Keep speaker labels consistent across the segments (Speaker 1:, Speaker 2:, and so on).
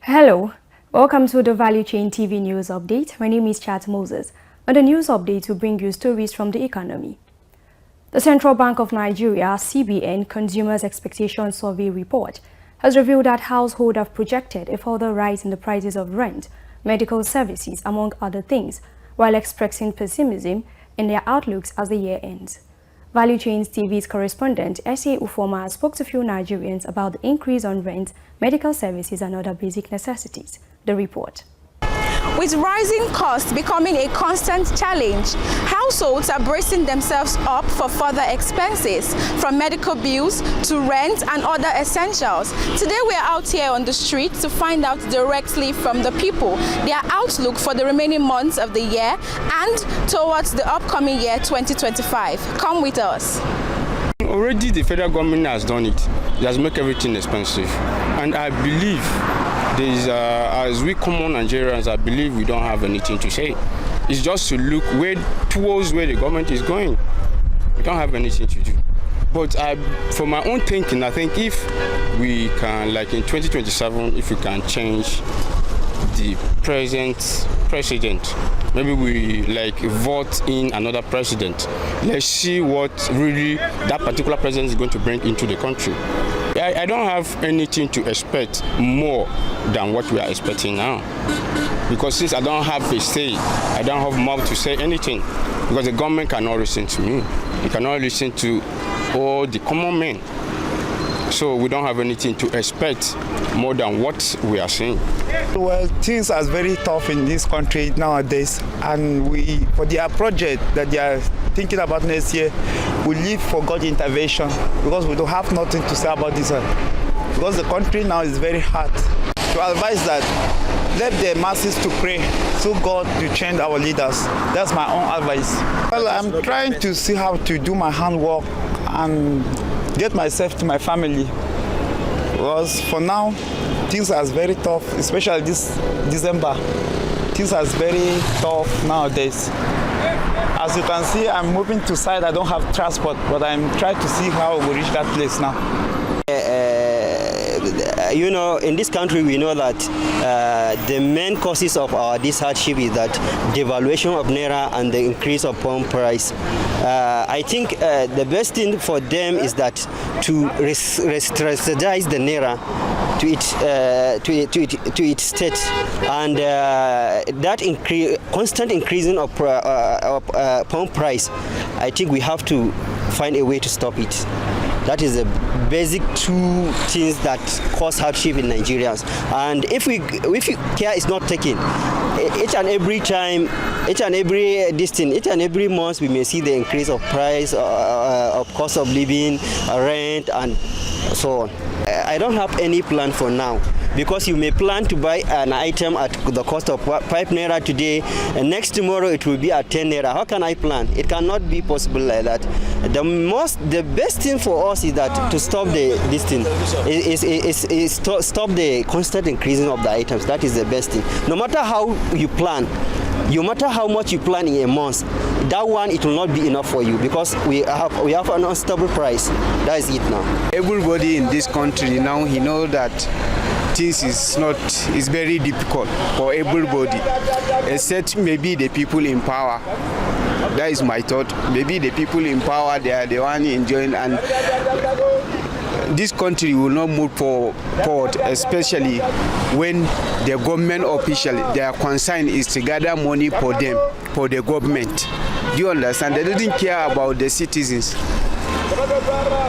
Speaker 1: Hello, welcome to the Value Chain TV News Update. My name is Chat Moses. On the news update, we bring you stories from the economy. The Central Bank of Nigeria, CBN, Consumers Expectation Survey report has revealed that households have projected a further rise in the prices of rent, medical services, among other things, while expressing pessimism in their outlooks as the year ends. Value Chains TV's correspondent, S.A. Ufoma, spoke to few Nigerians about the increase on rent, medical services and other basic necessities. The report.
Speaker 2: With rising costs becoming a constant challenge, households are bracing themselves up for further expenses, from medical bills to rent and other essentials. Today we are out here on the street to find out directly from the people their outlook for the remaining months of the year and towards the upcoming year 2025. Come with us.
Speaker 3: Already the federal government has done it. It has made everything expensive. And I believe as we common Nigerians, I believe we don't have anything to say. It's just to look towards where the government is going. We don't have anything to do. But for my own thinking, I think if we can, like in 2027, if we can change the present president, maybe we vote in another president. Let's see what really that particular president is going to bring into the country. I don't have anything to expect more than what we are expecting now. Because since I don't have a say, I don't have mouth to say anything. Because the government cannot listen to me. It cannot listen to all the common men. So we don't have anything to expect more than what we are seeing.
Speaker 4: Well, things are very tough in this country nowadays, and for their project that they are thinking about next year, we live for God's intervention because we don't have nothing to say about this one. Because the country now is very hard. To advise that, let the masses to pray so God to change our leaders. That's my own advice. Well, I'm trying to see how to do my handwork and get myself to my family. Because for now, things are very tough, especially this December. Things are very tough nowadays. As you can see, I'm moving to side. I don't have transport, but I'm trying to see how we reach that place now.
Speaker 5: In this country, we know that the main causes of this hardship is that devaluation of naira and the increase of pound price. I think the best thing for them is that to re-strategize the naira to its state, and that constant increasing of pound price. I think we have to find a way to stop it. That is the basic two things that cause hardship in Nigerians. And if care is not taken, each and every month, we may see the increase of price, of cost of living, rent, and so on. I don't have any plan for now, because you may plan to buy an item at the cost of 5 naira today, and next tomorrow it will be at 10 naira. How can I plan? It cannot be possible like that. The best thing for us is that to stop stop the constant increasing of the items. That is the best thing. No matter how you plan, no matter how much you plan in a month, that one, it will not be enough for you, because we have an unstable price. That is it now.
Speaker 6: Everybody in this country now, he knows that things is very difficult for everybody, except maybe the people in power. That is my thought. Maybe the people in power, they are the one enjoying, and this country will not move forward, especially when the government official, their concern is to gather money for them, for the government. Do you understand? They didn't care about the citizens.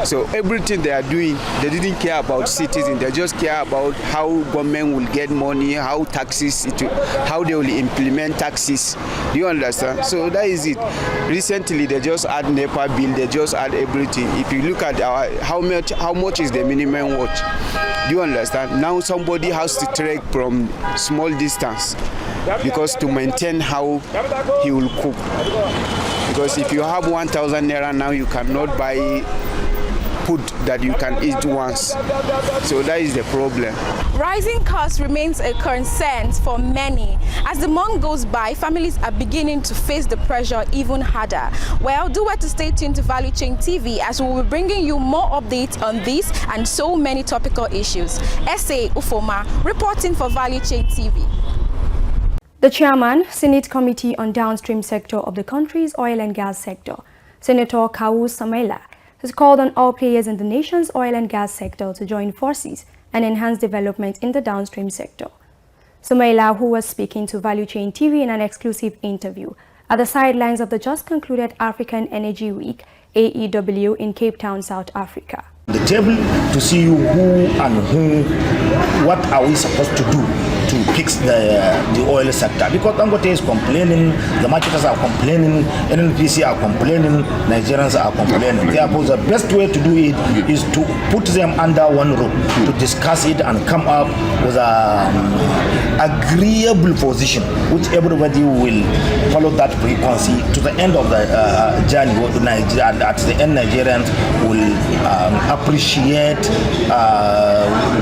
Speaker 6: So everything they are doing, they didn't care about citizens. They just care about how government will get money, how how they will implement taxes. Do you understand? So that is it. Recently, they just add NAPE bill. They just add everything. If you look at how much is the minimum wage? Do you understand? Now somebody has to trek from small distance because to maintain how he will cook. Because if you have 1,000 naira now, you cannot buy food that you can eat once. So that is the problem.
Speaker 2: Rising costs remains a concern for many. As the month goes by, families are beginning to face the pressure even harder. Well, do well to stay tuned to Value Chain TV as we will be bringing you more updates on this and so many topical issues. S.A. Ufoma, reporting for Value Chain TV.
Speaker 1: The chairman, Senate Committee on Downstream sector of the country's oil and gas sector, Senator Kawu Samaila, has called on all players in the nation's oil and gas sector to join forces and enhance development in the downstream sector. Samaila, who was speaking to Value Chain TV in an exclusive interview at the sidelines of the just concluded African Energy Week, AEW, in Cape Town, South Africa.
Speaker 7: The table to see who and whom, what are we supposed to do to fix the oil sector, because Dangote is complaining, the marketers are complaining, NNPC are complaining, Nigerians are complaining. Therefore, the best way to do it is to put them under one roof, to discuss it and come up with an agreeable position, which everybody will follow that frequency to the end of the journey. At the end, Nigerians will appreciate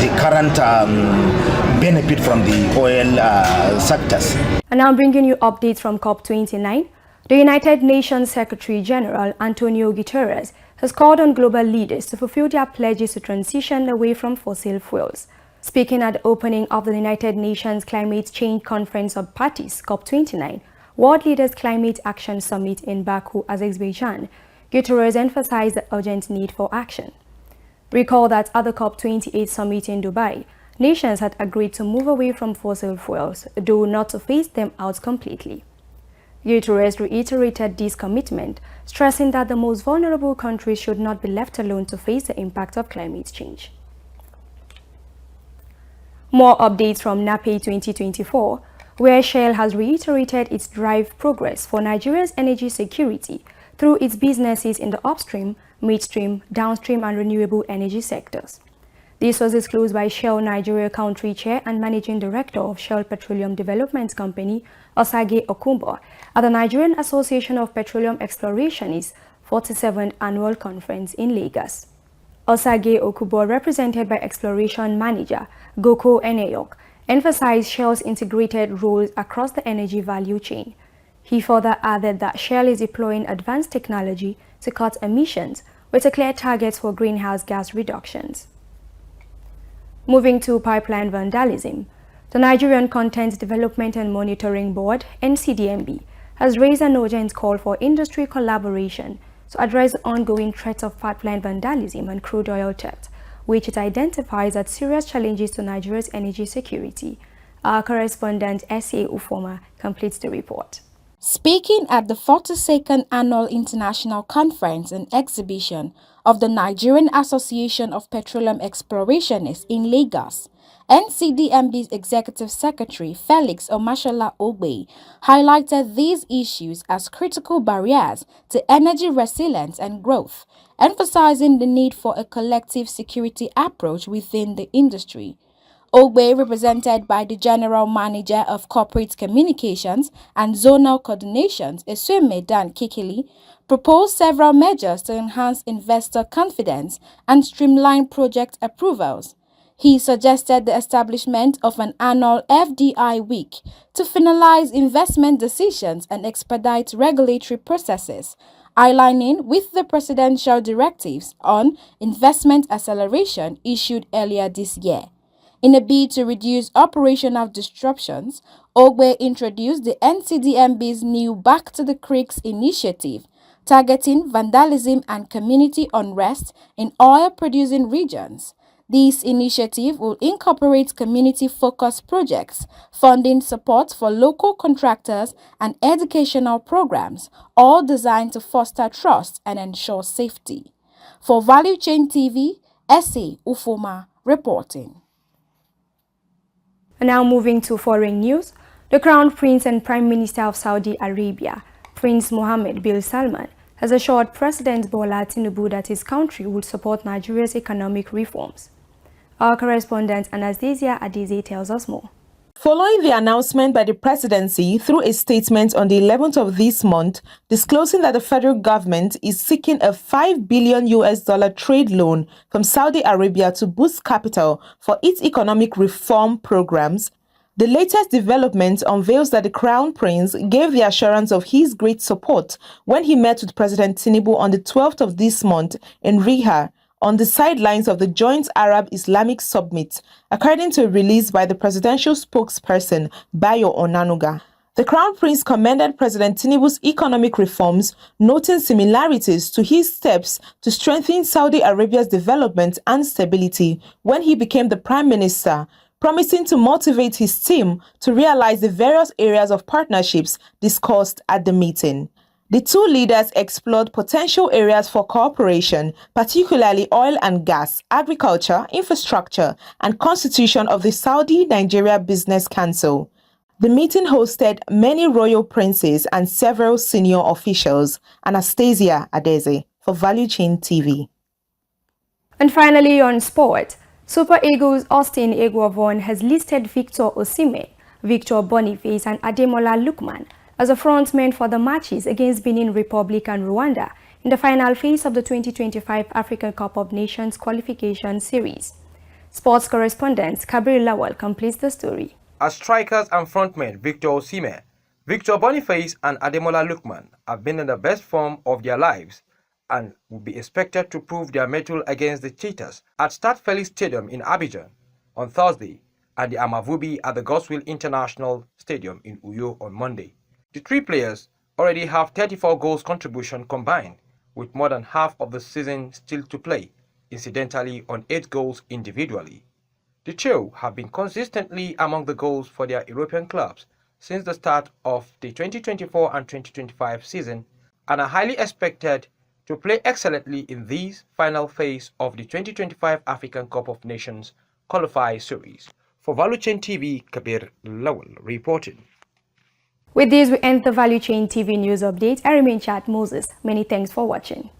Speaker 7: the current benefit from the oil sectors.
Speaker 1: And now bringing you updates from COP29, the United Nations Secretary General Antonio Guterres has called on global leaders to fulfill their pledges to transition away from fossil fuels. Speaking at the opening of the United Nations Climate Change Conference of Parties, COP29, World Leaders Climate Action Summit in Baku, Azerbaijan, Guterres emphasized the urgent need for action. Recall that at the COP28 summit in Dubai, nations had agreed to move away from fossil fuels, though not to phase them out completely. Guterres reiterated this commitment, stressing that the most vulnerable countries should not be left alone to face the impact of climate change. More updates from NAPE 2024, where Shell has reiterated its drive progress for Nigeria's energy security through its businesses in the upstream, midstream, downstream and renewable energy sectors. This was disclosed by Shell Nigeria Country Chair and Managing Director of Shell Petroleum Development Company, Osage Okumbo, at the Nigerian Association of Petroleum Explorationists 47th Annual Conference in Lagos. Osage Okumbo, represented by Exploration Manager Goko Eneyok, emphasized Shell's integrated roles across the energy value chain. He further added that Shell is deploying advanced technology to cut emissions with a clear target for greenhouse gas reductions. Moving to pipeline vandalism, the Nigerian Content Development and Monitoring Board, NCDMB, has raised an urgent call for industry collaboration to address the ongoing threats of pipeline vandalism and crude oil theft, which it identifies as serious challenges to Nigeria's energy security. Our correspondent S.A. Ufoma completes the report.
Speaker 2: Speaking at the 42nd Annual International Conference and Exhibition of the Nigerian Association of Petroleum Explorationists in Lagos, NCDMB's Executive Secretary Felix Omashola Ogbe highlighted these issues as critical barriers to energy resilience and growth, emphasizing the need for a collective security approach within the industry. Ogbe, represented by the General Manager of Corporate Communications and Zonal Coordinations, Esweme Dan Kikili, proposed several measures to enhance investor confidence and streamline project approvals. He suggested the establishment of an annual FDI week to finalize investment decisions and expedite regulatory processes, aligning with the presidential directives on investment acceleration issued earlier this year. In a bid to reduce operational disruptions, Ogbe introduced the NCDMB's new Back to the Creeks initiative, targeting vandalism and community unrest in oil-producing regions. This initiative will incorporate community-focused projects, funding support for local contractors, and educational programs, all designed to foster trust and ensure safety. For Value Chain TV, S.A. Ufoma reporting.
Speaker 1: Now moving to foreign news, the Crown Prince and Prime Minister of Saudi Arabia, Prince Mohammed bin Salman, has assured President Bola Tinubu that his country would support Nigeria's economic reforms. Our correspondent Anastasia Adize tells us more.
Speaker 8: Following the announcement by the presidency through a statement on the 11th of this month, disclosing that the federal government is seeking a $5 billion trade loan from Saudi Arabia to boost capital for its economic reform programs, the latest development unveils that the Crown Prince gave the assurance of his great support when he met with President Tinubu on the 12th of this month in Riyadh, on the sidelines of the Joint Arab Islamic Summit, according to a release by the presidential spokesperson, Bayo Onanuga. The Crown Prince commended President Tinubu's economic reforms, noting similarities to his steps to strengthen Saudi Arabia's development and stability when he became the Prime Minister, promising to motivate his team to realize the various areas of partnerships discussed at the meeting. The two leaders explored potential areas for cooperation, particularly oil and gas, agriculture, infrastructure, and constitution of the Saudi-Nigeria Business Council. The meeting hosted many royal princes and several senior officials. Anastasia Adeze for Value Chain TV.
Speaker 1: And finally on sport, Super Eagles Austin Eguavoen has listed Victor Osimhen, Victor Boniface and Ademola Lookman as a frontman for the matches against Benin Republic and Rwanda in the final phase of the 2025 African Cup of Nations qualification series. Sports correspondent Kabir Lawal completes the story.
Speaker 9: As strikers and frontmen Victor Osimhen, Victor Boniface and Ademola Lookman have been in the best form of their lives and will be expected to prove their mettle against the Cheetahs at Stade Felix Stadium in Abidjan on Thursday and the Amavubi at the Godswill International Stadium in Uyo on Monday. The three players already have 34 goals contribution combined, with more than half of the season still to play, incidentally on 8 goals individually. The trio have been consistently among the goals for their European clubs since the start of the 2024 and 2025 season and are highly expected to play excellently in this final phase of the 2025 African Cup of Nations qualifier series. For Value Chain TV, Kabir Lawal reporting.
Speaker 1: With this, we end the Value Chain TV news update. I remain Chat Moses. Many thanks for watching.